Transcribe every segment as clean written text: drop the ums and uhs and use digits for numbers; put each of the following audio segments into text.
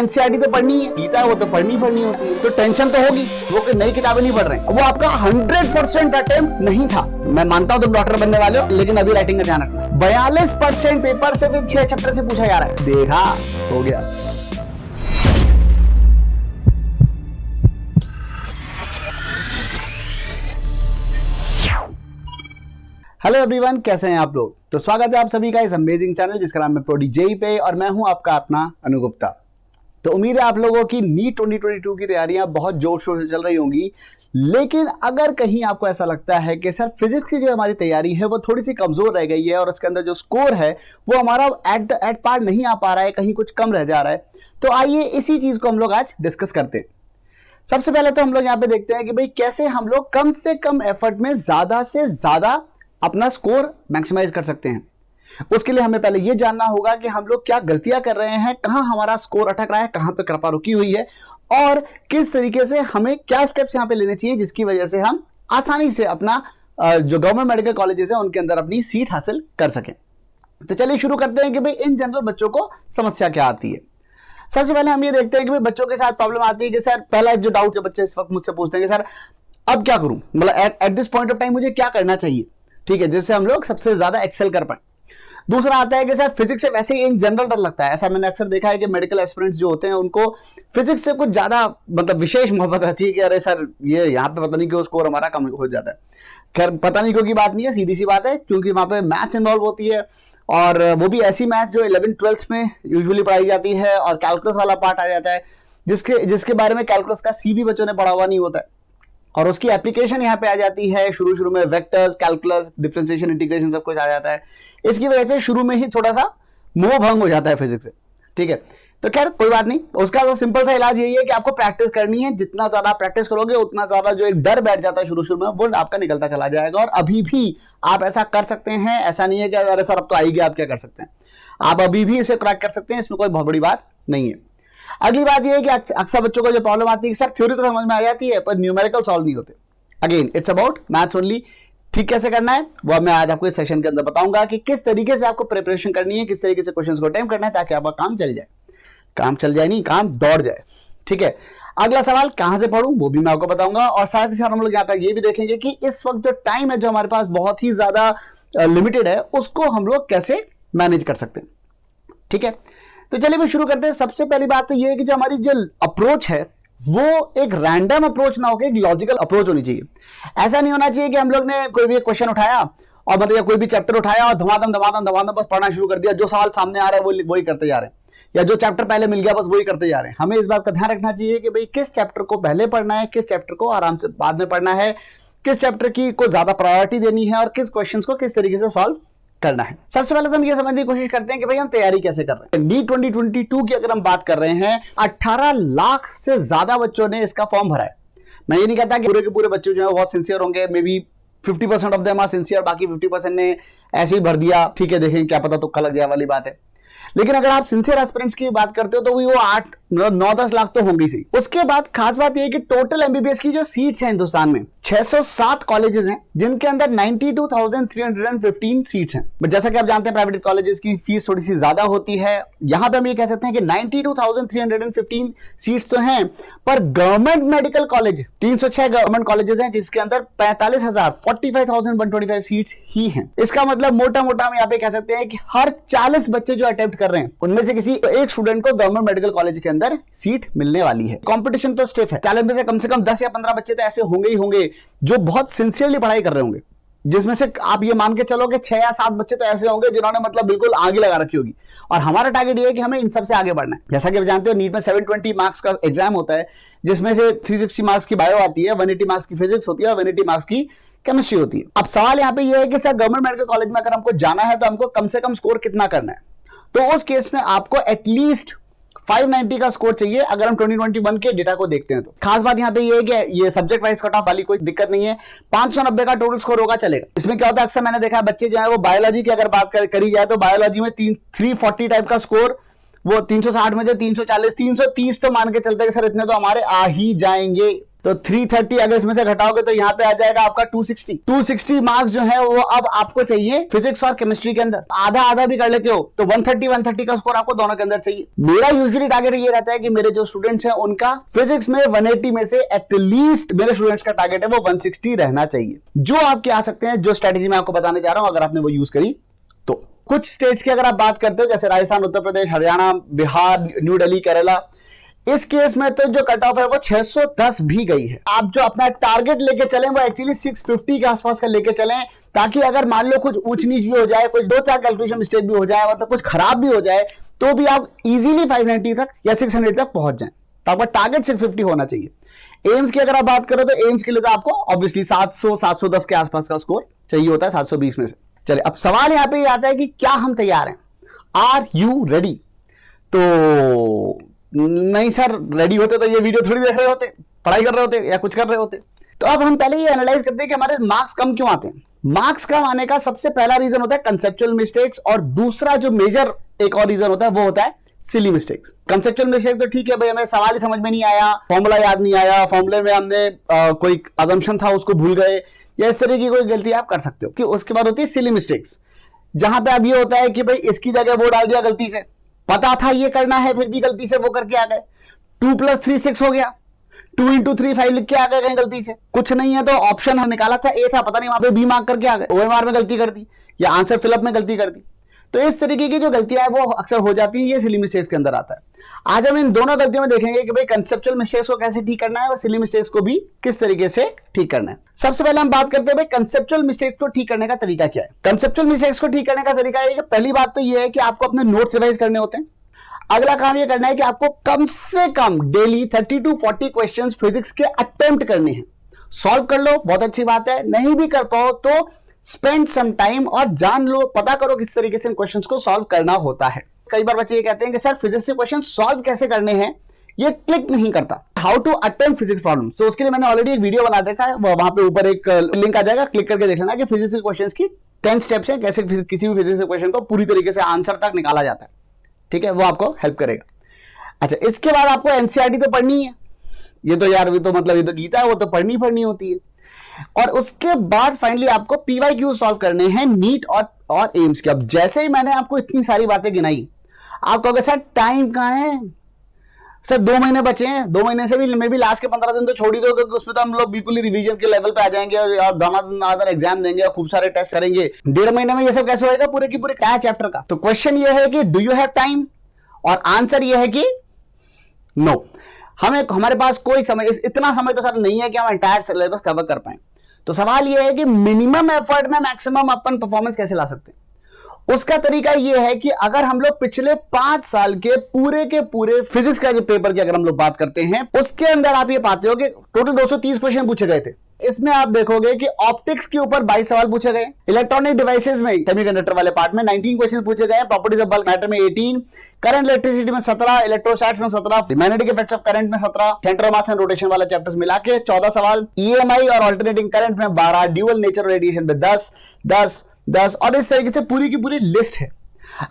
NCERT तो पढ़नी है, गीता है वो तो पढ़नी होती है, तो टेंशन तो होगी। वो कि नई किताबें नहीं पढ़ रहे हैं, वो आपका 100% अटेम्प्ट नहीं था। मैं मानता हूं तुम डॉक्टर बनने वाले हो, लेकिन अभी राइटिंग का ध्यान रखना। 42% पेपर सिर्फ 6 चैप्टर से पूछा जा रहा है। देखा, हो गया। हेलो एवरीवन, कैसे हैं आप लोग। तो स्वागत है आप सभी का इस अमेजिंग चैनल जिसका नाम है प्रोडी जेई पे, और मैं हूं आपका अपना अनु गुप्ता। तो उम्मीद है आप लोगों की नीट 2022 की तैयारियां बहुत जोर शोर से चल रही होंगी। लेकिन अगर कहीं आपको ऐसा लगता है कि सर फिजिक्स की जो हमारी तैयारी है वो थोड़ी सी कमजोर रह गई है और उसके अंदर जो स्कोर है वो हमारा एट पार नहीं आ पा रहा है, कहीं कुछ कम रह जा रहा है, तो आइए इसी चीज को हम लोग आज डिस्कस करते हैं। सबसे पहले तो हम लोग यहाँ पे देखते हैं कि भाई कैसे हम लोग कम से कम एफर्ट में ज्यादा से ज्यादा अपना स्कोर मैक्सिमाइज कर सकते हैं। उसके लिए हमें पहले यह जानना होगा कि हम लोग क्या गलतियां कर रहे हैं, कहां हमारा स्कोर अटक रहा है, कहां पे कृपा रुकी हुई है, और किस तरीके से हमें क्या स्टेप्स यहां पे लेने चाहिए जिसकी वजह से हम आसानी से अपना जो गवर्नमेंट मेडिकल कॉलेजेस है उनके अंदर अपनी सीट हासिल कर सकें। तो चलिए शुरू करते हैं कि भाई इन जनरल बच्चों को समस्या क्या आती है। सबसे पहले हम ये देखते हैं कि भाई बच्चों के साथ प्रॉब्लम आती है कि सर पहला जो डाउट जो बच्चे इस वक्त मुझसे पूछते हैं कि सर अब क्या करूं, मतलब at this point of time मुझे क्या करना चाहिए, ठीक है, जिससे हम लोग सबसे ज्यादा एक्सेल कर पाए। दूसरा आता है कि सर फिजिक्स से वैसे ही इन जनरल डर लगता है। ऐसा मैंने अक्सर देखा है कि मेडिकल एस्पिरेंट्स जो होते हैं उनको फिजिक्स से कुछ ज्यादा मतलब विशेष मोहब्बत रहती है कि अरे सर ये यहाँ पे पता नहीं क्यों स्कोर हमारा कम हो जाता है। खैर पता नहीं क्यों की बात नहीं है, सीधी सी बात है, क्योंकि वहां पे मैथ्स इन्वॉल्व होती है, और वो भी ऐसी मैथ्स जो 11th-12th में यूजुअली पढ़ाई जाती है, और कैलकुलस वाला पार्ट आ जाता है जिसके बारे में कैलकुलस का सी भी बच्चों ने पढ़ा हुआ नहीं होता है, और उसकी एप्लीकेशन यहाँ पे आ जाती है। शुरू में वेक्टर्स, कैलकुलस, डिफरेंशिएशन, इंटीग्रेशन सब कुछ आ जाता है। इसकी वजह से शुरू में ही थोड़ा सा मोह भंग हो जाता है फिजिक्स से, ठीक है। तो खैर कोई बात नहीं, उसका तो सिंपल सा इलाज यही है कि आपको प्रैक्टिस करनी है। जितना ज्यादा प्रैक्टिस करोगे उतना ज्यादा जो एक डर बैठ जाता है शुरू में वो आपका निकलता चला जाएगा, और अभी भी आप ऐसा कर सकते हैं। ऐसा नहीं है कि अरे सर अब तो आएगी, आप क्या कर सकते हैं, आप अभी भी इसे क्रैक कर सकते हैं, इसमें कोई बहुत बड़ी बात नहीं है। अगली बात यह है कि अक्सर बच्चों को जो प्रॉब्लम आती है कि सर थ्योरी तो समझ में आ जाती है पर न्यूमेरिकल सॉल्व नहीं होते। Again it's about maths only. ठीक कैसे करना है वो मैं आज आपको इस सेशन के अंदर बताऊंगा कि किस तरीके से आपको प्रिपरेशन करनी है, किस तरीके से क्वेश्चंस को अटेम्प्ट करना है ताकि आपका काम चल जाए। काम चल जाए नहीं, काम दौड़ जाए, ठीक है। अगला सवाल कहां से पढ़ूं वो भी मैं आपको बताऊंगा, और साथ ही साथ हम लोग यहाँ पे ये भी देखेंगे कि इस वक्त जो टाइम है जो हमारे पास बहुत ही ज्यादा लिमिटेड है उसको हम लोग कैसे मैनेज कर सकते हैं, ठीक है। तो चलिए भी शुरू करते हैं। सबसे पहली बात तो ये है कि जो हमारी जो अप्रोच है वो एक रैंडम अप्रोच ना होकर एक लॉजिकल अप्रोच होनी चाहिए। ऐसा नहीं होना चाहिए कि हम लोग ने कोई भी क्वेश्चन उठाया और मतलब कोई भी चैप्टर उठाया और धमाधम बस पढ़ना शुरू कर दिया, जो सवाल सामने आ रहा है वही करते जा रहे हैं, या जो चैप्टर पहले मिल गया बस वही करते जा रहे हैं। हमें इस बात का ध्यान रखना चाहिए कि भाई किस चैप्टर को पहले पढ़ना है, किस चैप्टर को आराम से बाद में पढ़ना है, किस चैप्टर की को ज्यादा प्रायोरिटी देनी है, और किस क्वेश्चंस को किस तरीके से सॉल्व करना है। सबसे पहले तो हम ये समझने की कोशिश करते हैं कि भाई हम तैयारी कैसे कर रहे हैं। नीट 2022 की अगर हम बात कर रहे हैं, 18 लाख से ज्यादा बच्चों ने इसका फॉर्म भरा है। मैं ये नहीं कहता कि पूरे के पूरे बच्चे जो है बहुत सिंसियर होंगे, may be 50% of them are sincere, बाकी 50% ने ऐसे ही भर दिया, ठीक है, देखें क्या पता तुक्का लग जाए वाली बात है। लेकिन अगर आप सिंसियर एस्पिरेंट्स की बात करते हो तो वो 9-10 लाख तो होंगे ही। उसके बाद खास बात यह है कि टोटल एमबीबीएस की जो सीट्स हैं हिंदुस्तान में 607 कॉलेजेस हैं जिनके अंदर 92,315 सीट्स हैं। बट जैसा कि आप जानते हैं प्राइवेट कॉलेजेस की फीस थोड़ी सी ज्यादा होती है। यहां पे हम ये कह सकते हैं कि 92,315 सीट्स तो हैं, पर government medical college 306 government colleges हैं जिसके अंदर 45,125 सीट्स ही हैं। इसका मतलब मोटा मोटा हम यहाँ पे कह सकते हैं कि हर 40 बच्चे जो अटेम्प्ट कर रहे हैं उनमें से किसी एक स्टूडेंट को गवर्नमेंट मेडिकल कॉलेज के अंदर सीट मिलने वाली है। कंपटीशन तो स्टिफ है। 40 में से कम 10 या 15 बच्चे तो ऐसे होंगे ही होंगे जो बहुत सिंसियरली पढ़ाई कर रहे होंगे, जिसमें से आप ये मान के चलो कि 6 या 7 बच्चे तो ऐसे होंगे जिन्होंने मतलब बिल्कुल आगे लगा रखी होगी। और हमारा टारगेट ये है कि हमें इन सबसे आगे बढ़ना है। जैसा कि आप जानते हो नीट में 720 मार्क्स का एग्जाम होता है, जिसमें से 360 मार्क्स की बायो आती है, 180 मार्क्स की फिजिक्स होती है और 180 मार्क्स की केमिस्ट्री होती है। अब सवाल यहाँ पे ये है कि सर गवर्नमेंट मेडिकल कॉलेज में अगर हमको जाना है तो हमको कम से कम स्कोर कितना करना है। तो उस केस में आपको एटलीस्ट 590 का स्कोर चाहिए अगर हम 2021 के डेटा को देखते हैं तो। खास बात यहाँ पे ये है कि ये सब्जेक्ट वाइज कट ऑफ वाली कोई दिक्कत नहीं है, 590 का टोटल स्कोर होगा चलेगा। इसमें क्या होता है, अक्सर मैंने देखा है बच्चे जो है वो बायोलॉजी की अगर बात करी जाए तो बायोलॉजी में 340 टाइप का स्कोर, वो 360 में से 340 330 तो मान के चलते हैं कि सर इतने तो हमारे आ ही जाएंगे, तो 330 अगर इसमें से घटाओगे तो यहाँ पे आ जाएगा आपका 260 मार्क्स जो है वो अब आपको चाहिए फिजिक्स और केमिस्ट्री के अंदर। आधा आधा भी कर लेते हो तो 130 का स्कोर आपको दोनों के अंदर चाहिए। मेरा यूजुअली टारगेट ये रहता है कि मेरे जो स्टूडेंट्स हैं उनका फिजिक्स में 180 में से एटलीस्ट मेरे स्टूडेंट्स का टारगेट है वो 160 रहना चाहिए। जो आपके आ सकते हैं, जो स्ट्रेटेजी मैं आपको बताने जा रहा हूं, अगर आपने वो यूज करी तो। कुछ स्टेट्स की अगर आप बात करते हो जैसे राजस्थान, उत्तर प्रदेश, हरियाणा, बिहार, न्यू दिल्ली, केरला, इस केस में तो जो कट ऑफ है वो 610 भी गई है। आप जो अपना टारगेट लेके चलें वो एक्चुअली 650 के आसपास का लेके चलें, ताकि अगर मान लो कुछ ऊंच नीच भी हो जाए, कुछ 2-4 कैलकुलेशन मिस्टेक भी हो जाए, मतलब कुछ खराब भी हो जाए, तो भी आप इजीली 590 तक या 600 तक पहुंच जाएं। तो आपका टारगेट 650 होना चाहिए। एम्स की अगर आप बात करो तो एम्स के लिए तो आपको ऑब्वियसली 700-710 के आसपास का स्कोर चाहिए होता है, 720 में से। चलिए, अब सवाल यहां पे आता है कि क्या हम तैयार हैं? Are you ready? तो नहीं सर, रेडी होते तो ये वीडियो थोड़ी देख रहे होते, पढ़ाई कर रहे होते या कुछ कर रहे होते। तो अब हम पहले ये एनालाइज करते हैं कि हमारे मार्क्स कम क्यों आते हैं। मार्क्स कम आने का सबसे पहला रीजन होता है कंसेप्चुअल मिस्टेक्स, और दूसरा जो मेजर एक और रीजन होता है वो होता है सिली मिस्टेक्स। कंसेप्चुअल मिस्टेक तो ठीक है भाई, हमें सवाल ही समझ में नहीं आया, फॉर्मूला याद नहीं आया, फॉर्मूले में हमने कोई अजम्पशन था उसको भूल गए, या इस तरह की कोई गलती आप कर सकते हो। कि उसके बाद होती है सिली मिस्टेक्स, जहां पे अब ये होता है कि भाई इसकी जगह वो डाल दिया गलती से, पता था ये करना है फिर भी गलती से वो करके आ गए। 2 + 3 6 हो गया, 2 × 3 5 लिख के आ गए कहीं गलती से। कुछ नहीं है तो ऑप्शन निकाला था ए था, पता नहीं वहां पे बी मार्क करके आ गए, ओएमआर में गलती कर दी या आंसर फिलअप में गलती कर दी। तो इस तरीके की जो गलतियां हैं वो अक्सर हो जाती हैं, ये सिली मिस्टेक्स के अंदर आता है। आज हम इन दोनों गलतियों में देखेंगे कि भाई कंसेप्चुअल मिस्टेक्स को कैसे ठीक करना है और सिली मिस्टेक्स को भी किस तरीके से ठीक करना है। सबसे पहले हम बात करते हैं भाई कंसेप्चुअल मिस्टेक्स को ठीक करने का तरीका क्या है। कंसेप्चुअल मिस्टेक्स को ठीक करने का तरीका है कि पहली बात तो ये है कि आपको अपने नोट्स रिवाइज करने होते हैं। अगला काम ये करना है कि आपको कम से कम डेली 30 to 40 क्वेश्चंस फिजिक्स के अटेम्प्ट करने हैं। सॉल्व कर लो, बहुत अच्छी बात है। नहीं भी कर पाओ तो स्पेंड सम टाइम और जान लो, पता करो किस तरीके से इन क्वेश्चंस को सॉल्व करना होता है। कई बार बच्चे ये कहते हैं कि सर फिजिक्स के क्वेश्चन सॉल्व कैसे करने हैं, ये क्लिक नहीं करता। How to attempt physics problem, तो उसके लिए मैंने ऑलरेडी एक वीडियो बना देखा है, वहां पे ऊपर एक लिंक आ जाएगा, क्लिक करके देख लेना कि फिजिक्स के क्वेश्चंस की 10 स्टेप्स हैं, कैसे किसी भी फिजिक्स के क्वेश्चन को पूरी तरीके से आंसर तक निकाला जाता है। ठीक है, वो आपको हेल्प करेगा। अच्छा, इसके बाद आपको एनसीईआरटी तो पढ़नी है, ये तो यार ये तो मतलब ये तो गीता है, वो तो पढ़नी होती है। और उसके बाद फाइनली आपको पीवाईक्यू सॉल्व करने हैं नीट और एम्स के। अब जैसे ही मैंने आपको इतनी सारी बातें गिनाई, आप कहोगे सर टाइम कहां है, सर 2 महीने बचे हैं, 2 महीने से भी मैं भी लास्ट के 15 दिन तो छोड़ ही दो, क्योंकि उसमें तो हम लोग बिल्कुल ही रिवीजन के लेवल पे आ जाएंगे और दानादार एग्जाम देंगे और खूब सारे टेस्ट करेंगे। 1.5 महीने में ये सब कैसे होएगा पूरे की पूरे क्या चैप्टर का। तो क्वेश्चन ये है कि डू यू हैव टाइम, और आंसर ये है कि नो। हमारे पास कोई समय, इतना समय तो सर नहीं है कि हम एंटायर सिलेबस कवर कर पाए। तो सवाल यह है कि मिनिमम एफर्ट में मैक्सिमम अपन परफॉर्मेंस कैसे ला सकते हैं। उसका तरीका यह है कि अगर हम लोग पिछले 5 साल के पूरे फिजिक्स का जो पेपर की अगर हम लोग बात करते हैं, उसके अंदर आप ये पाते हो कि टोटल 230 क्वेश्चन पूछे गए थे। इसमें आप देखोगे कि ऑप्टिक्स के ऊपर 22 सवाल पूछे गए, इलेक्ट्रॉनिक डिवाइसेस में सेमीकंडक्टर वाले पार्ट में 19 क्वेश्चन पूछे गए, प्रॉपर्टीज ऑफ बल्क मैटर में 18, करंट इलेक्ट्रिसिटी में 17, इलेक्ट्रोस्टैट्स में 17, मैग्नेटिक इफेक्ट्स ऑफ करंट में 17, centre of mass and rotation वाला चैप्टर्स मिला के 14 सवाल, ईएमआई और अल्टरनेटिंग करंट में 12, ड्यूअल नेचर रेडिएशन में 10 और इस तरीके से पूरी की पूरी लिस्ट है।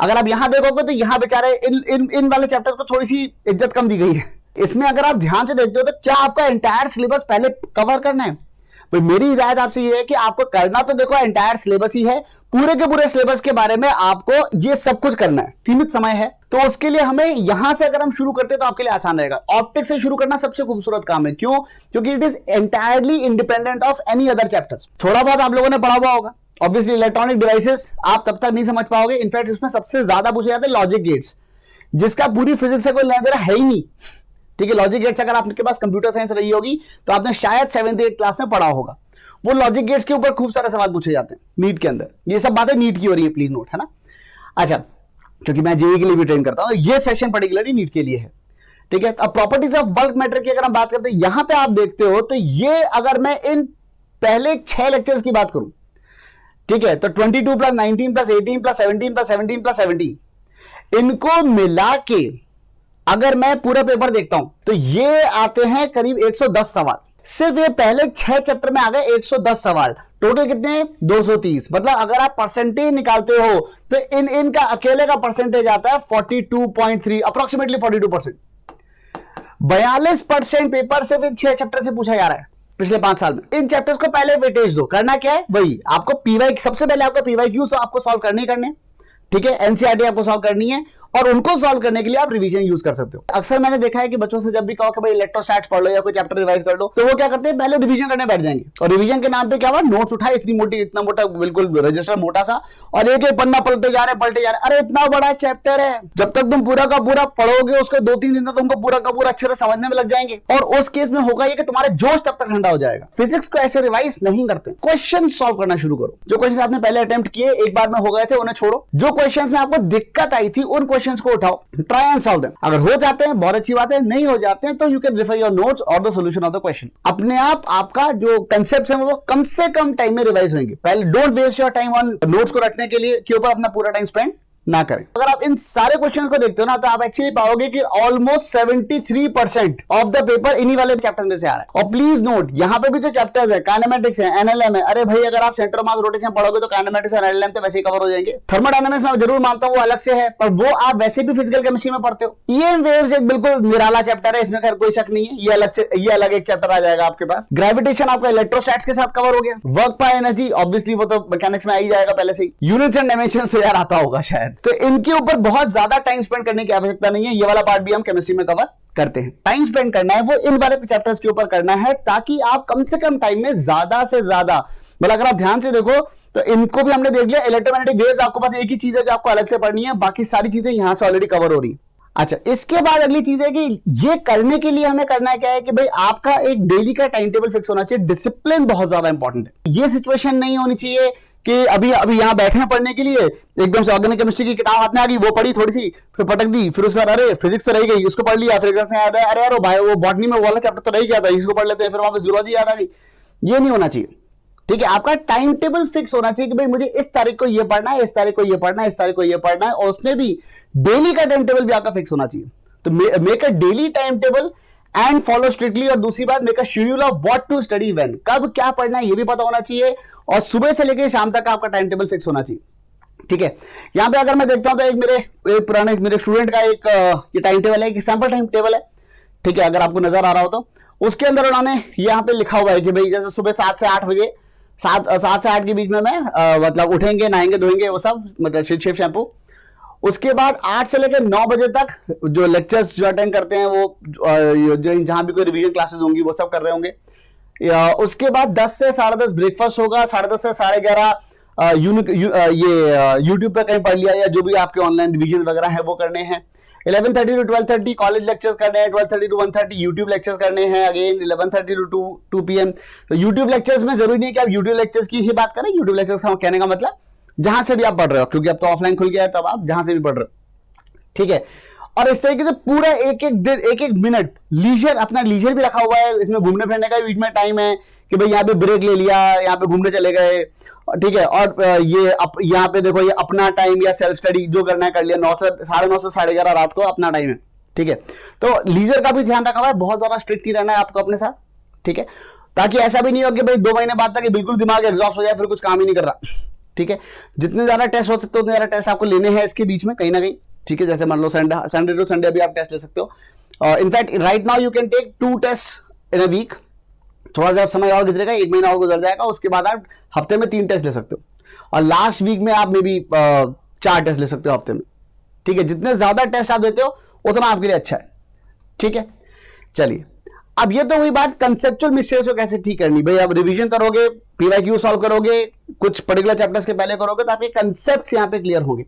अगर आप यहां देखोगे तो यहां बेचारे इन वाले चैप्टर्स को थोड़ी सी इज्जत कम दी गई है। इसमें अगर आप ध्यान से देखते हो तो क्या आपका एंटायर सिलेबस पहले कवर करना है? तो मेरी हिदायत आपसे ये है कि आपको करना तो देखो एंटायर सिलेबस ही है, पूरे के पूरे सिलेबस के बारे में आपको ये सब कुछ करना है। सीमित समय है तो उसके लिए हमें यहां से अगर हम शुरू करते हैं तो आपके लिए आसान रहेगा। ऑप्टिक्स से शुरू करना सबसे खूबसूरत काम है। क्यों? क्योंकि it is entirely independent of any other chapters. थोड़ा बहुत आप लोगों ने पढ़ा हुआ होगा। ऑब्वियसली इलेक्ट्रॉनिक डिवाइसेस आप तब तक नहीं समझ पाओगे। इनफैक्ट इसमें सबसे ज्यादा पूछे जाते हैं लॉजिक गेट्स, जिसका पूरी फिजिक्स से कोई लेना देना है ही नहीं। ठीक है, लॉजिक गेट्स अगर आपके पास कंप्यूटर साइंस रही होगी तो आपने शायद 7th-8th क्लास में पढ़ा होगा। वो लॉजिक गेट्स के ऊपर खूब सारे सवाल पूछे जाते हैं नीट के अंदर। ये सब बातें नीट की हो रही है, प्लीज नोट, है ना। अच्छा, क्योंकि मैं जेईई के लिए भी ट्रेन करता हूं, ये सेशन पर्टिकुलरली नीट के लिए है। ठीक है, अब प्रॉपर्टीज ऑफ बल्क मैटर की अगर हम बात करते हैं, यहां पे आप देखते हो तो ये अगर मैं इन पहले 6 लेक्चर्स की बात करूं, ठीक है, तो 22 + 19 + 18 + 17 + 17 + 17 इनको मिला के अगर मैं पूरा पेपर देखता हूं तो ये आते हैं करीब 110 सवाल। सिर्फ ये पहले 6 चैप्टर में आ गए 110 सवाल। टोटल कितने? 230। मतलब अगर आप परसेंटेज निकालते हो तो इनका अकेले का परसेंटेज आता है 42.3, अप्रोक्सीमेटली 42%। 42% पेपर सिर्फ इन 6 चैप्टर से पूछा जा रहा है पिछले 5 साल में। इन चैप्टर्स को पहले वेटेज दो। करना क्या है, वही आपको पीवाई, सबसे पहले आपको पीवाई क्यू तो आपको सॉल्व करने ही करने, ठीक है। एनसीईआरटी आपको सॉल्व करनी है और उनको सॉल्व करने के लिए आप रिवीजन यूज कर सकते हो। अक्सर मैंने देखा है कि बच्चों से जब भी कहो कि भाई इलेक्ट्रोस्टैट्स पढ़ लो या कोई चैप्टर रिवाइज कर लो, तो वो क्या करते हैं, पहले रिवीजन करने बैठ जाएंगे और रिवीजन के नाम पे क्या हुआ, नोट्स उठाए, इतना मोटा बिल्कुल रजिस्टर मोटा सा, और एक एक पन्ना पलटे जा रहे। अरे इतना बड़ा चैप्टर है, जब तक तुम पूरा का पूरा पढ़ोगे उसको 2-3 दिन तक तुमको पूरा का पूरा अच्छे से समझने में लग जाएंगे। और उस केस में होगा ये कि तुम्हारा जोश तब तक ठंडा हो जाएगा। फिजिक्स को ऐसे रिवाइज नहीं करते, क्वेश्चन सॉल्व करना शुरू करो। जो क्वेश्चन आपने पहले अटेम्प्ट किए, एक बार में हो गए थे, उन्हें छोड़ो। जो क्वेश्चन में आपको दिक्कत आई थी उन क्वेश्चंस को उठाओ, ट्राई एंड सॉल्व देम। अगर हो जाते हैं बहुत अच्छी बात है, नहीं हो जाते हैं तो you can refer your notes और the solution of the question. अपने आप आपका जो कंसेप्ट है वो कम से कम टाइम में रिवाइज होंगे। पहले don't waste your time on notes को रखने के ऊपर अपना पूरा टाइम स्पेंड ना करें। अगर आप इन सारे क्वेश्चंस को देखते हो ना, तो आप एक्चुअली पाओगे कि ऑलमोस्ट 73% ऑफ द पेपर इन्हीं वाले चैप्टर में से आ रहा है। और प्लीज नोट, यहाँ पे भी जो चैप्टर्स है, काइनेमेटिक्स है, एनएलएम है, अरे भाई अगर आप सेंटर ऑफ मास रोटेशन पढ़ोगे तो काइनेमेटिक्स और एनएलएम तो वैसे ही कवर हो जाएंगे। थर्मोडायनामिक्स में जरूर मानता हूं वो अलग से है, पर वो आप वैसे भी फिजिकल केमिस्ट्री में पढ़ते हो। ईएम वेव्स एक बिल्कुल निराला चैप्टर है, इसमें खैर कोई शक नहीं है, ये अलग एक चैप्टर आ जाएगा आपके पास। ग्रेविटेशन आपका इलेक्ट्रोस्टैट्स के साथ कवर हो गया। वर्क बाय एनर्जी ऑब्वियसली वो तो मैकेनिक्स में आ ही जाएगा पहले से ही। यूनिट्स एंड डायमेंशंस तो यार आता होगा शायद, तो इनके ऊपर बहुत ज्यादा टाइम स्पेंड करने की आवश्यकता नहीं है। ये वाला पार्ट भी हम केमिस्ट्री में कवर करते हैं। टाइम स्पेंड करना है वो इन वाले चैप्टर्स के ऊपर करना है, ताकि आप कम से कम टाइम में ज्यादा से ज्यादा, मतलब अगर आप ध्यान से देखो तो इनको भी हमने देख लिया। इलेक्ट्रोमैग्नेटिक वेव्स आपको बस एक ही चीज है जो आपको अलग से पढ़नी है, बाकी सारी चीजें यहां से ऑलरेडी कवर हो रही है। अच्छा, इसके बाद अगली चीज है कि ये करने के लिए हमें करना क्या है कि भाई आपका एक डेली का टाइम टेबल फिक्स होना चाहिए। डिसिप्लिन बहुत ज्यादा इंपॉर्टेंट है। ये सिचुएशन नहीं होनी चाहिए कि अभी यहां बैठे हैं पढ़ने के लिए, एकदम से ऑर्गेनिक केमिस्ट्री की किताब हाथ में आ गई, वो पढ़ी थोड़ी सी, फिर पटक दी, फिर उसके बाद अरे फिजिक्स तो रह गई, उसको पढ़ लिया, फिर याद है अरे यार भाई वो बॉटनी में वाला चैप्टर तो रह गया था, इसको पढ़ लेते हैं, फिर वहां पे जूलॉजी याद आ गई। ये नहीं होना चाहिए, ठीक है। आपका टाइम टेबल फिक्स होना चाहिए कि भाई मुझे इस तारीख को ये पढ़ना है, इस तारीख को ये पढ़ना है, इस तारीख को ये पढ़ना है, और उसमें भी डेली का टाइम टेबल भी आपका फिक्स होना चाहिए। तो make a daily time table and follow strictly. और दूसरी बात, make a schedule of what to study when, कब क्या पढ़ना है ये भी पता होना चाहिए, और सुबह से लेकर शाम तक आपका टाइम टेबल फिक्स होना चाहिए, ठीक है। यहां पे अगर मैं देखता हूं तो एक पुराने मेरे स्टूडेंट का एक ये टाइम टेबल है, एक सैंपल टाइम टेबल है, ठीक है। अगर आपको नजर आ रहा हो तो उसके अंदर उन्होंने यहां पे लिखा हुआ है कि भाई जैसे सुबह 7 से 8 बजे, 7 से 8 के बीच में मैं मतलब उठेंगे, नहाएंगे, धोएंगे, वो सब मतलब शिव शैम्पू। उसके बाद 8 से लेकर 9 बजे तक जो लेक्चर्स जो अटेंड करते हैं वो जो जहां भी कोई रिवीजन क्लासेस होंगी वो सब कर रहे होंगे। उसके बाद 10 से 10:30 ब्रेकफास्ट होगा, 10:30 से 11:30 यूट्यूब पे कहीं पढ़ लिया, या जो भी आपके ऑनलाइन रिवीजन वगैरह है वो करने हैं। 11:30 to 12:30 कॉलेज लेक्चर्स करने हैं, 12:30 to 1:30 यूट्यूब लेक्चर्स करने हैं, अगेन 11:30 to 2 PM। तो यूट्यूब लेक्चर्स में जरूरी नहीं है कि आप यूट्यूब लेक्चर्स की ही बात करें। यूट्यूब लेक्चर्स का कहने का मतलब जहां से भी आप पढ़ रहे हो, क्योंकि अब तो ऑफलाइन खुल गया है, तब आप जहां से भी पढ़ रहे हो, ठीक है। और इस तरीके से पूरा एक एक मिनट लीजर, अपना लीजर भी रखा हुआ है। इसमें घूमने फिरने का बीच में टाइम है कि भाई यहाँ पे ब्रेक ले लिया, यहाँ पे घूमने चले गए, ठीक है। और ये यहाँ पे देखो, ये अपना टाइम या सेल्फ स्टडी जो करना है कर लिया। 9 से 9:30 से 11:30 रात को अपना टाइम है, ठीक है। तो लीजर का भी ध्यान रखा हुआ है, बहुत ज्यादा स्ट्रिक्ट ही रहना है आपको अपने साथ, ठीक है, ताकि ऐसा भी नहीं हो कि भाई 2 महीने बाद तक बिल्कुल दिमाग एग्जॉस्ट हो जाए, फिर कुछ काम ही नहीं कर रहा, ठीक है। जितने ज्यादा टेस्ट हो सकते हो उतने ज्यादा टेस्ट आपको लेने हैं इसके बीच में कहीं ना कहीं, ठीक है। जैसे मान लो संडे टू संडे भी आप टेस्ट ले सकते हो। In fact right now you can take 2 test in a week. थोड़ा सा समय और गुजरेगा, 1 महीना और गुजर जाएगा, उसके बाद आप हफ्ते में 3 टेस्ट ले सकते हो, और लास्ट वीक में आप मे बी 4 टेस्ट ले सकते हो हफ्ते में, ठीक है। जितने ज्यादा टेस्ट आप देते हो उतना आपके लिए अच्छा है, ठीक है। चलिए, अब ये तो हुई बात कंसेप्चुअल मिस्टेक्स को कैसे ठीक करनी। भाई आप रिवीजन करोगे, पीवाईक्यू सॉल्व करोगे, कुछ पर्टिकुलर चैप्टर्स के पहले करोगे तो आपके कंसेप्ट्स यहां पे क्लियर होंगे।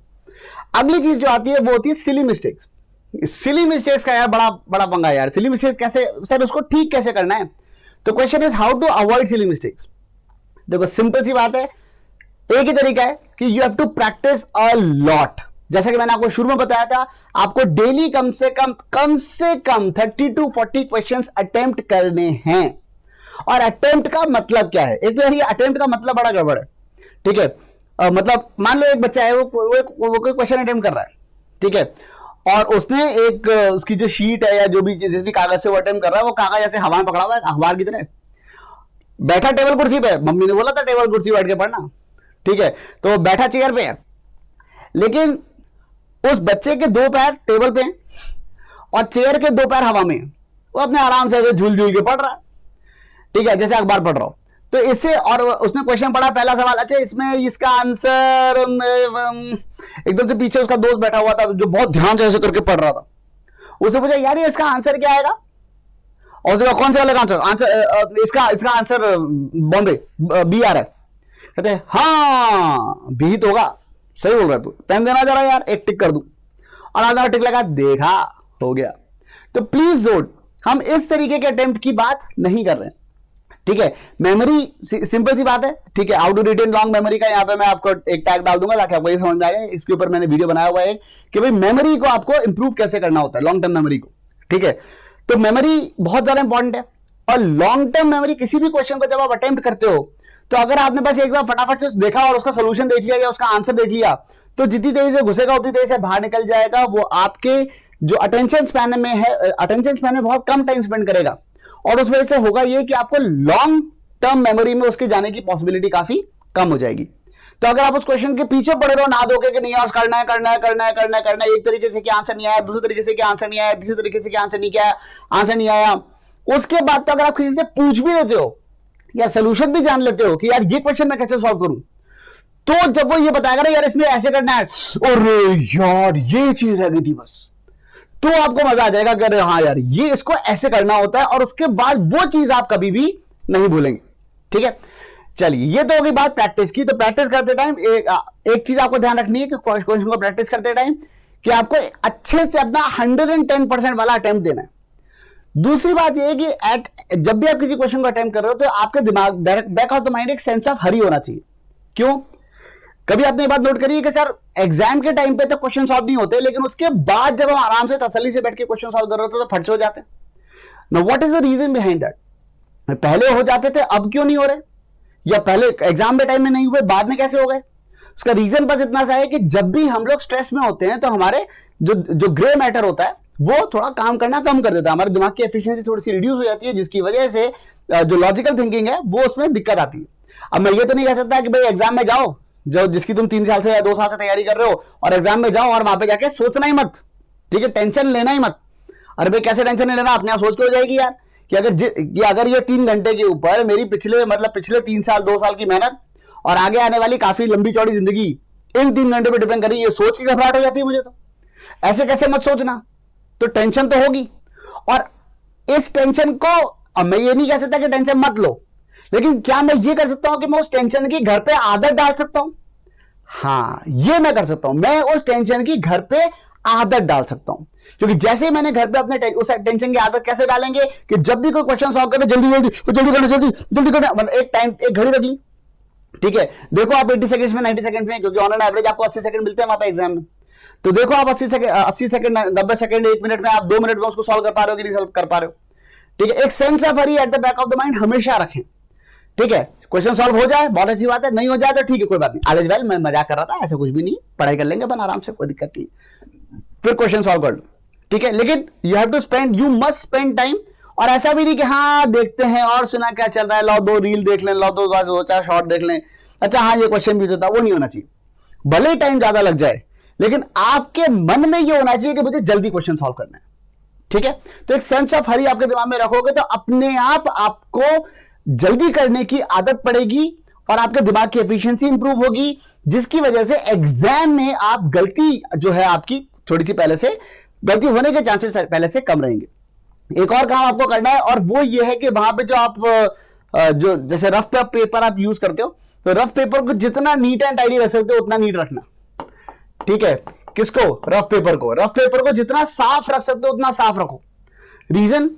अगली चीज जो आती है वो होती है सिली मिस्टेक्स। सिली मिस्टेक्स का यार बड़ा पंगा है यार। सिली मिस्टेक्स कैसे सर, उसको ठीक कैसे करना है? तो question is how to avoid silly mistakes. देखो सिंपल सी बात है, एक ही तरीका है कि you have to practise a lot. जैसा कि मैंने आपको शुरू में बताया था, आपको डेली कम से कम 30 to 40 क्वेश्चंस अटेम्प्ट करने हैं। और अटेम्प्ट का मतलब क्या है? एक तो यार ये अटेम्प्ट का मतलब बड़ा गड़बड़ है, ठीक है। मतलब मान लो एक बच्चा है, वो कोई क्वेश्चन अटेम्प्ट कर रहा है, ठीक है, और उसने एक उसकी जो शीट है या जो भी जिस भी कागज से वो अटेम्प्ट कर रहा है, वो कागज ऐसे हवा में पकड़ा हुआ है अखबार की तरह, बैठा टेबल कुर्सी पे। मम्मी ने बोला था टेबल कुर्सी बैठ के पढ़ना, ठीक है, तो बैठा चेयर पे है, लेकिन उस बच्चे के 2 पैर टेबल पे और चेयर के 2 पैर हवा में। वो अपने आराम से ऐसे झूल झूल के पढ़ रहा है, ठीक है, जैसे अखबार पढ़ रहा हो। तो इससे, और उसने क्वेश्चन पढ़ा, पहला सवाल, अच्छा इसमें इसका आंसर, एकदम से पीछे उसका दोस्त बैठा हुआ था जो बहुत ध्यान से ऐसे करके पढ़ रहा था, उससे पूछा यार ये इसका आंसर क्या आएगा, और उसका कौन से वाले का आंसर, इसका आंसर बॉम्बे बी आ रहा है। कहते हैं हाँ बी तो होगा, सही बोल रहा है तू, पेन देना जरा यार, एक टिक कर दूं, और आधा टिक लगा, देखा हो गया। तो प्लीज नोट, हम इस तरीके के अटेम्प्ट की बात नहीं कर रहे हैं, ठीक है। मेमोरी सिंपल सी बात है, ठीक है। How to retain long memory का यहाँ पे मैं आपको एक टैग डाल दूंगा ताकि आपको ये समझ में आए। इसके ऊपर मैंने वीडियो बनाया हुआ है कि भाई मेमोरी को आपको इंप्रूव कैसे करना होता है, लॉन्ग टर्म मेमोरी को, ठीक है। तो मेमोरी बहुत ज्यादा इंपॉर्टेंट है, और लॉन्ग टर्म मेमोरी, किसी भी क्वेश्चन को जब आप अटेम्प्ट करते हो, तो अगर आपने बस एक बार फटाफट से देखा और उसका सोल्यूशन देख लिया या उसका आंसर देख लिया, तो जितनी तेजी से घुसेगा उतनी तेजी से बाहर निकल जाएगा। वो आपके जो अटेंशन स्पैन में है, अटेंशन स्पैन में बहुत कम टाइम स्पेंड करेगा, और उस वजह से होगा ये कि आपको लॉन्ग टर्म मेमोरी में उसके जाने की पॉसिबिलिटी काफी कम हो जाएगी। तो अगर आप उस क्वेश्चन के पीछे पड़े रहो ना धोके कि नहीं यार करना है करना है करना है करना है करना है, एक तरीके से क्या आंसर नहीं आया, दूसरे तरीके से क्या आंसर नहीं आया, तीसरे तरीके से क्या आंसर नहीं आया, उसके बाद तो अगर आप किसी से पूछ भी लेते हो या सोल्यूशन भी जान लेते हो कि यार ये क्वेश्चन मैं कैसे सॉल्व करूं, तो जब वो ये बताएगा ना यार इसमें ऐसे करना है, अरे यार ये चीज रह गई थी बस, तो आपको मजा आ जाएगा कि हाँ यार ये इसको ऐसे करना होता है, और उसके बाद वो चीज आप कभी भी नहीं भूलेंगे, ठीक है। चलिए ये तो होगी बात प्रैक्टिस की। तो प्रैक्टिस करते टाइम एक चीज आपको ध्यान रखनी है कि क्वेश्चन को प्रैक्टिस करते टाइम कि आपको अच्छे से अपना 110% वाला अटेम्प्ट देना है। दूसरी बात यह है कि जब भी आप किसी क्वेश्चन को अटेम्प्ट कर रहे हो तो आपके दिमाग, बैक ऑफ द माइंड, एक सेंस ऑफ हरी होना चाहिए। क्यों? कभी आपने ये बात नोट करी है कि सर एग्जाम के टाइम पे तो क्वेश्चन सॉल्व नहीं होते, लेकिन उसके बाद जब हम आराम से तसल्ली से बैठ के क्वेश्चन सॉल्व कर रहे होते तो फट से हो जाते हैं। Now what is the reason behind that? पहले हो जाते थे, अब क्यों नहीं हो रहे? या पहले एग्जाम के टाइम में नहीं हुए, बाद में कैसे हो गए? उसका रीजन बस इतना सा है कि जब भी हम लोग स्ट्रेस में होते हैं तो हमारे जो ग्रे मैटर होता है वो थोड़ा काम करना कम कर देता है, हमारे दिमाग की एफिशिएंसी थोड़ी सी रिड्यूस हो जाती है, जिसकी वजह से जो लॉजिकल थिंकिंग है वो उसमें दिक्कत आती है। अब मैं ये तो नहीं कह सकता कि भाई एग्जाम में जाओ, जो जिसकी तुम 3 साल से या 2 साल से तैयारी कर रहे हो, और एग्जाम में जाओ और वहां पे जाके सोचना ही मत, ठीक है, टेंशन लेना ही मत। अरे भाई कैसे टेंशन नहीं लेना, अपने आप सोच के हो जाएगी यार कि अगर ये 3 घंटे के ऊपर मेरी पिछले 3 साल 2 साल की मेहनत और आगे आने वाली काफी लंबी चौड़ी जिंदगी इन 3 घंटे पे डिपेंड करी, ये सोच के घबराहट हो जाती है मुझे। तो ऐसे कैसे मत सोचना, तो टेंशन तो होगी। और इस टेंशन को, अब मैं ये नहीं कह सकता कि टेंशन मत लो, लेकिन क्या मैं ये कर सकता हूं कि मैं उस टेंशन की घर पे आदत डाल सकता हूं? हाँ, ये मैं कर सकता हूं, मैं उस टेंशन की घर पे आदत डाल सकता हूं। क्योंकि जैसे मैंने घर पे अपने उस टेंशन की आदत कैसे डालेंगे कि जब भी कोई क्वेश्चन सॉल्व करे जल्दी करना, मतलब एक घड़ी रख ली, ठीक है। देखो आप 80 सेकंड्स में 90 सेकंड में, क्योंकि ऑन एन एवरेज आपको 80 सेकंड मिलते हैं वहां पे एग्जाम में, तो देखो आप 80 सेकंड 90 सेकंड 1 मिनट में आप 2 मिनट में उसको सॉल्व कर पा रहे हो कि नहीं सॉल्व कर पा रहे हो, ठीक है। एक sense of Hari at the back of the mind हमेशा रखें, ठीक है। क्वेश्चन सॉल्व हो जाए बहुत अच्छी बात है, नहीं हो जाए तो ठीक है, कोई बात नहीं, ऑल इज वेल, मैं मजाक कर रहा था, ऐसा कुछ भी नहीं, पढ़ाई कर लेंगे अपन आराम से, कोई दिक्कत नहीं, फिर क्वेश्चन सॉल्व कर लो, ठीक है। लेकिन यू मस्ट स्पेंड टाइम, और ऐसा भी नहीं कि हाँ देखते हैं और सुना क्या चल रहा है, लो 2 रील देख लें, लो 2-4 शॉर्ट देख लें, अच्छा हाँ ये क्वेश्चन भी होता, वो नहीं होना चाहिए। भले ही टाइम ज्यादा लग जाए, लेकिन आपके मन में ये होना चाहिए कि मुझे जल्दी क्वेश्चन सॉल्व करना है, ठीक है। तो एक सेंस ऑफ हरी आपके दिमाग में रखोगे तो अपने आप आपको जल्दी करने की आदत पड़ेगी और आपके दिमाग की एफिशिएंसी इंप्रूव होगी, जिसकी वजह से एग्जाम में आप गलती जो है आपकी थोड़ी सी पहले से गलती होने के चांसेस पहले से कम रहेंगे। एक और काम आपको करना है, और वो ये है कि वहां पे जो आप जो जैसे रफ पेपर आप यूज करते हो, तो रफ पेपर को जितना नीट एंड टाइडी रख सकते हो उतना नीट रखना, ठीक है। किसको? रफ पेपर को जितना साफ रख सकते हो उतना साफ रखो। रीजन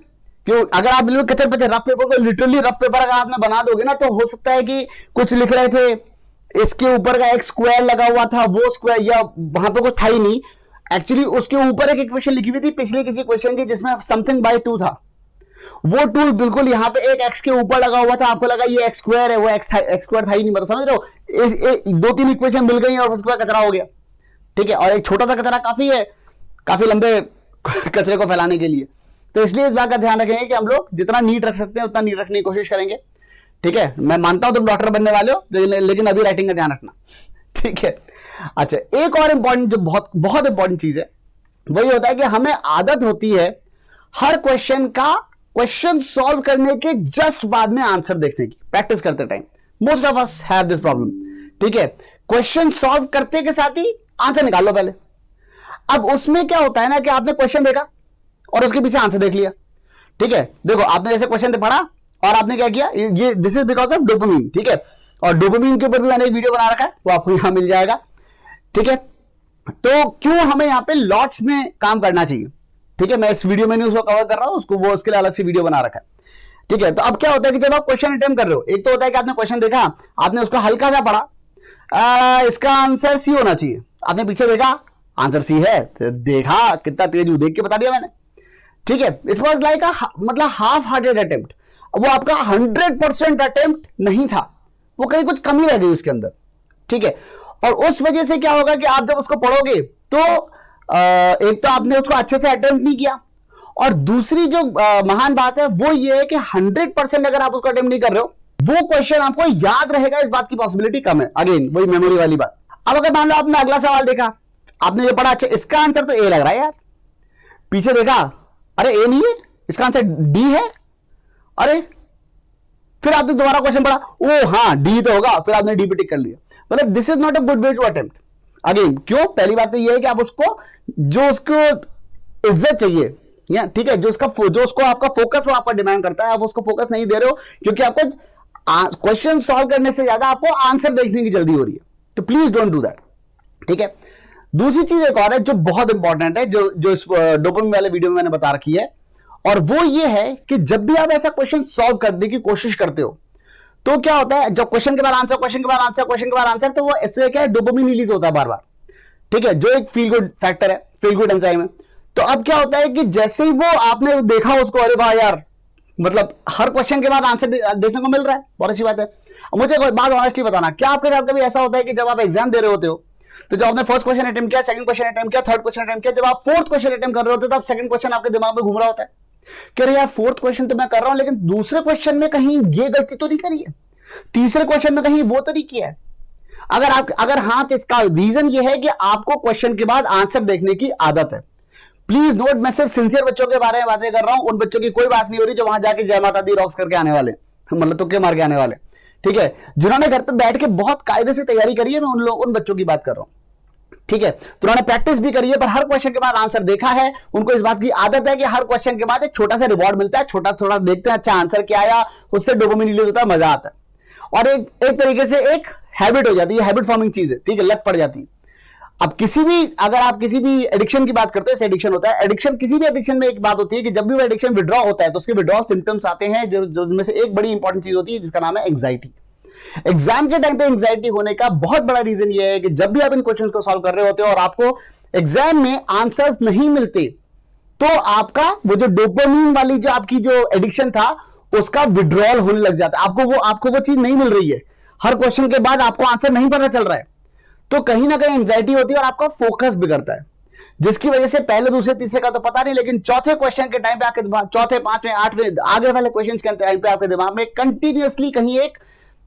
क्यों? अगर आप बिल्कुल कचर पचर रफ पेपर को, लिटरली रफ पेपर अगर आपने बना दोगे ना, तो हो सकता है कि कुछ लिख रहे थे, इसके ऊपर का एक स्क्वायर लगा हुआ था, वो स्क्वायर या वहां पे कुछ था ही नहीं, एक्चुअली उसके ऊपर एक इक्वेशन लिखी हुई थी पिछले किसी क्वेश्चन की जिसमें समथिंग बाय 2 था, वो टूल बिल्कुल यहाँ पे एक एक्स के ऊपर लगा हुआ था, आपको लगा ये एक्स स्क्वायर है, वो एक्स स्क्वायर था ही नहीं, मतलब समझ रहे हो, 2-3 इक्वेशन मिल गई और उसके बाद कचरा हो गया, ठीक है। और एक छोटा सा कचरा काफी है, काफी लंबे कचरे को फैलाने के लिए। तो इसलिए इस बात का ध्यान रखेंगे कि हम लोग जितना नीट रख सकते हैं उतना नीट रखने की कोशिश करेंगे, ठीक है। मैं मानता हूं तुम डॉक्टर बनने वाले हो, लेकिन अभी राइटिंग का ध्यान रखना, ठीक है। अच्छा, एक और इंपॉर्टेंट, जो बहुत बहुत इंपॉर्टेंट चीज है, वही होता है कि हमें आदत होती है हर क्वेश्चन का क्वेश्चन सॉल्व करने के जस्ट बाद में आंसर देखने की प्रैक्टिस करते time. Most of us have this problem. ठीक है, क्वेश्चन सॉल्व करते के साथ ही आंसर निकाल लो पहले। अब उसमें क्या होता है ना कि आपने क्वेश्चन देखा और उसके पीछे आंसर देख लिया। ठीक है, देखो आपने जैसे क्वेश्चन पढ़ा और आपने क्या किया, ये this is because of dopamine. ठीक है, और डोपामिन के ऊपर भी मैंने एक वीडियो बना रखा है, वो आपको यहां मिल जाएगा। ठीक है, तो क्यों हमें यहां पे लॉट्स में काम करना चाहिए। ठीक है, मैं इस वीडियो में नहीं उसको कवर कर रहा हूं, उसको वो उसके लिए अलग से वीडियो बना रखा है। ठीक है, तो अब क्या होता है कि जब आप क्वेश्चन अटेम्प्ट कर रहे हो, एक तो होता है कि आपने क्वेश्चन देखा, आपने उसको हल्का सा पढ़ा, इसका आंसर सी होना चाहिए, आपने पीछे देखा आंसर सी है, तो देखा कितना तेज हूं, देख के बता दिया मैंने। ठीक है, इट वॉज लाइक मतलब हाफ हार्टेड अटेम्प्ट, वो आपका 100% अटेम्प्ट नहीं था, वो कहीं कुछ कमी रह गई उसके अंदर। ठीक है, और उस वजह से क्या होगा कि आप जब उसको पढ़ोगे तो एक तो आपने उसको अच्छे से अटेम्प्ट नहीं किया, और दूसरी जो महान बात है वो ये है कि 100% अगर आप उसको अटेम्प्ट नहीं कर रहे हो, वो क्वेश्चन आपको याद रहेगा, इस बात की पॉसिबिलिटी कम है। अगेन वही मेमोरी वाली बात। अब अगर मान लो आपने अगला सवाल देखा, आपने ये पढ़ा, अच्छा इसका आंसर तो ए लग रहा है यार, पीछे देखा अरे ए नहीं है, इसका आंसर डी है, अरे फिर आपने दोबारा क्वेश्चन पढ़ा, ओ हाँ डी तो होगा, फिर आपने डी पे टिक कर लिया। मतलब this is not a good way to attempt. Again क्यों, पहली बात तो ये है कि आप उसको जो उसको इज्जत चाहिए या ठीक है, जो उसको आपका फोकस वो आपका डिमांड करता है, आप उसको फोकस नहीं दे रहे हो, क्योंकि आपको क्वेश्चन सॉल्व करने से ज्यादा आपको आंसर देखने की जल्दी हो रही है। तो प्लीज डोंट डू दैट। ठीक है, दूसरी चीज एक और है जो बहुत इंपॉर्टेंट है, जो इस डोपामिन वाले वीडियो में मैंने बता रखी है, और वो ये है कि जब भी आप ऐसा क्वेश्चन सॉल्व करने की कोशिश करते हो तो क्या होता है, जब क्वेश्चन के बाद आंसर, क्वेश्चन के बाद आंसर, क्वेश्चन के बाद आंसर, तो वो इससे क्या है, डोपामिन रिलीज होता है बार बार। ठीक है, जो एक फील गुड फैक्टर है, फील गुड एंजाइम है। तो अब क्या होता है कि जैसे ही वो आपने देखा उसको, अरे वाह यार, मतलब हर क्वेश्चन के बाद आंसर देखने को मिल रहा है, बहुत अच्छी बात है। मुझे कोई बात ऑनेस्टली बताना, क्या आपके साथ कभी ऐसा होता है कि जब आप एग्जाम दे रहे होते हो, तो जब आपने फर्स्ट क्वेश्चन अटेम्प्ट किया, सेकंड क्वेश्चन अटेम्प्ट किया, थर्ड क्वेश्चन अटेम्प्ट किया, जब आप फोर्थ क्वेश्चन अटेम्प्ट कर रहे होते हो, तब सेकंड क्वेश्चन आपके दिमाग में घूम रहा होता है कि अरे यार फोर्थ क्वेश्चन तो मैं कर रहा हूं, लेकिन दूसरे क्वेश्चन में कहीं ये गलती तो नहीं करी है, तीसरे क्वेश्चन में कहीं वो तो नहीं किया है। अगर हाँ, तो इसका रीजन ये है कि आपको क्वेश्चन के बाद आंसर देखने की आदत है। प्लीज नोट, मैं सिर्फ सिंसियर बच्चों के बारे में बातें कर रहा हूं, उन बच्चों की कोई बात नहीं हो रही जो वहां जाके जय माता दी रॉक्स करके आने वाले, मतलब तुक्के मार के आने वाले। ठीक है, जिन्होंने घर पे बैठ के बहुत कायदे से तैयारी करी है, मैं उन बच्चों की बात कर रहा हूं। ठीक है, तो उन्होंने प्रैक्टिस भी करी है, पर हर क्वेश्चन के बाद आंसर देखा है, उनको इस बात की आदत है कि हर क्वेश्चन के बाद एक छोटा सा रिवॉर्ड मिलता है, छोटा थोड़ा देखते हैं अच्छा आंसर क्या आया, उससे डोपामिन रिलीज होता है, मजा आता है, और एक तरीके से एक हैबिट हो जाती है, हैबिट फॉर्मिंग चीज है। ठीक है, लत पड़ जाती है। अब अगर आप किसी भी एडिक्शन की बात करते हैं, एडिक्शन होता है, एडिक्शन किसी भी एडिक्शन में एक बात होती है कि जब भी वो एडिक्शन विड्रॉ होता है तो उसके विड्रॉ सिम्टम्स आते हैं, जो में से एक बड़ी इंपॉर्टेंट चीज होती है जिसका नाम है एंग्जाइटी। एग्जाम के टाइम पे एंग्जाइटी होने का बहुत बड़ा रीजन ये है कि जब भी आप इन क्वेश्चंस को सॉल्व कर रहे होते हो और आपको एग्जाम में आंसर्स नहीं मिलते, तो आपका वो जो डोपामिन वाली जो आपकी जो एडिक्शन था उसका विड्रॉल होने लग जाता है, आपको वो चीज नहीं मिल रही है, हर क्वेश्चन के बाद आपको आंसर नहीं पता चल रहा है, तो कहीं ना कहीं एंग्जाइटी होती है और आपका फोकस बिगड़ता है, जिसकी वजह से पहले दूसरे तीसरे का तो पता नहीं, लेकिन चौथे क्वेश्चन के टाइम पे आपके दिमाग, चौथे पांचवें आठवें आगे वाले क्वेश्चन के टाइम पे आपके दिमाग में कंटिन्यूअसली कहीं एक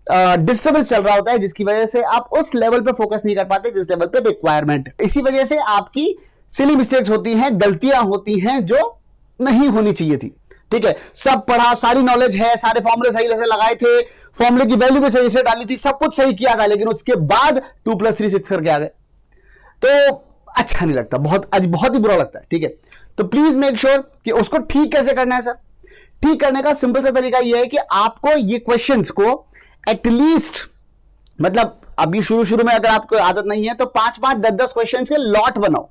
डिस्टर्बेंस चल रहा होता है, जिसकी वजह से आप उस लेवल पे फोकस नहीं कर पाते जिस लेवल पे रिक्वायरमेंट। इसी वजह से आपकी सिली मिस्टेक्स होती हैं, गलतियां होती हैं जो नहीं होनी चाहिए थी। ठीक है, सब पढ़ा, सारी नॉलेज है, सारे फॉर्मूले सही से लगाए थे, फॉर्मूले की वैल्यू भी सही से डाली थी, सब कुछ सही किया था, लेकिन उसके बाद 2+3 6 करके आ गए, तो अच्छा नहीं लगता, बहुत ही बुरा लगता है। ठीक है, तो प्लीज मेक श्योर कि उसको ठीक कैसे करना है। सर, ठीक करने का सिंपल सा तरीका यह है कि आपको ये क्वेश्चंस को एटलीस्ट, मतलब अभी शुरू में अगर आपको आदत नहीं है तो 5-5 10-10 क्वेश्चन के लॉट बनाओ।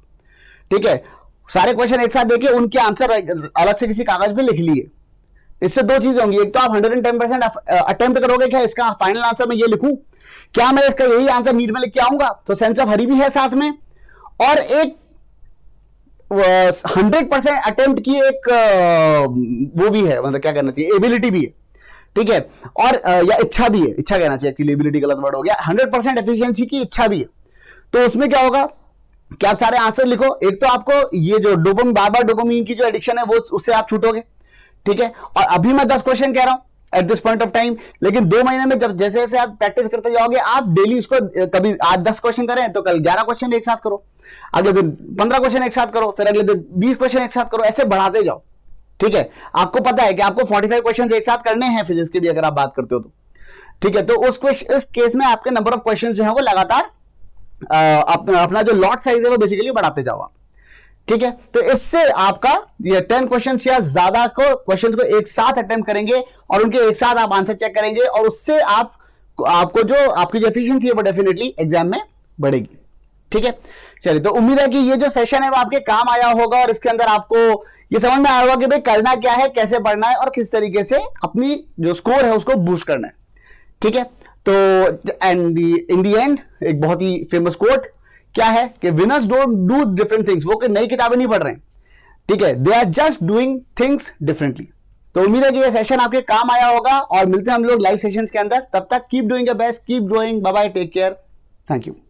ठीक है, सारे क्वेश्चन एक साथ देके उनके आंसर अलग से किसी कागज पे लिख लिए। इससे दो चीजें होंगी, एक तो आप 110% अटेम्प्ट करोगे कि इसका फाइनल आंसर मैं ये लिखूं, क्या मैं इसका यही आंसर नीट में लिख के आऊंगा, तो सेंस ऑफ हरी भी है साथ में, और एक 100% अटेम्प्ट की एक वो भी है, मतलब क्या करना चाहिए, एबिलिटी भी है। ठीक है, और या इच्छा भी है, इच्छा कहना चाहिए, एक्चुअली एबिलिटी गलत वर्ड हो गया, 100% एफिशिएंसी की इच्छा भी है। तो उसमें क्या होगा कि आप सारे आंसर लिखो, एक तो आपको ये जो डोपामिन, बार बार डोपामिन की जो एडिक्शन है वो उससे आप छूटोगे। ठीक है, और अभी मैं 10 क्वेश्चन कह रहा हूं at this point of time, लेकिन 2 महीने में जब जैसे जैसे आप प्रैक्टिस करते जाओगे, आप डेली इसको, कभी आज 10 क्वेश्चन करें तो कल 11 क्वेश्चन एक साथ करो, अगले दिन 15 क्वेश्चन एक साथ करो, फिर अगले दिन 20 क्वेश्चन एक साथ करो, ऐसे बढ़ाते जाओ। ठीक है, आपको पता है कि आपको 45 क्वेश्चंस एक साथ करने हैं फिजिक्स के भी, अगर आप बात करते हो तो। ठीक है, तो इस केस में आपके नंबर ऑफ क्वेश्चंस जो है वो लगातार अपना जो लॉट साइज है वो बेसिकली बढ़ाते जाओ आप। ठीक है, तो इससे आपका ये 10 क्वेश्चंस या ज्यादा को क्वेश्चंस को एक साथ अटेम्प्ट करेंगे और उनके एक साथ आप आंसर चेक करेंगे, और उससे आपको जो आपकी जो एफिशिएंसी है वो डेफिनेटली एग्जाम में बढ़ेगी। ठीक है, चलिए, तो उम्मीद है कि ये जो सेशन है वो आपके काम आया होगा और इसके अंदर आपको ये समझ में आया होगा कि भाई करना क्या है, कैसे पढ़ना है और किस तरीके से अपनी जो स्कोर है उसको बूस्ट करना है। ठीक है, तो एंड इन दी एंड एक बहुत ही फेमस कोट क्या है कि winners don't do different things, वो नई किताबें नहीं पढ़ रहे हैं। ठीक है, they are just doing things differently. तो उम्मीद है कि ये सेशन आपके काम आया होगा और मिलते हैं हम लोग लाइव सेशंस के अंदर। तब तक keep doing your best, keep growing, bye bye, take care, thank you.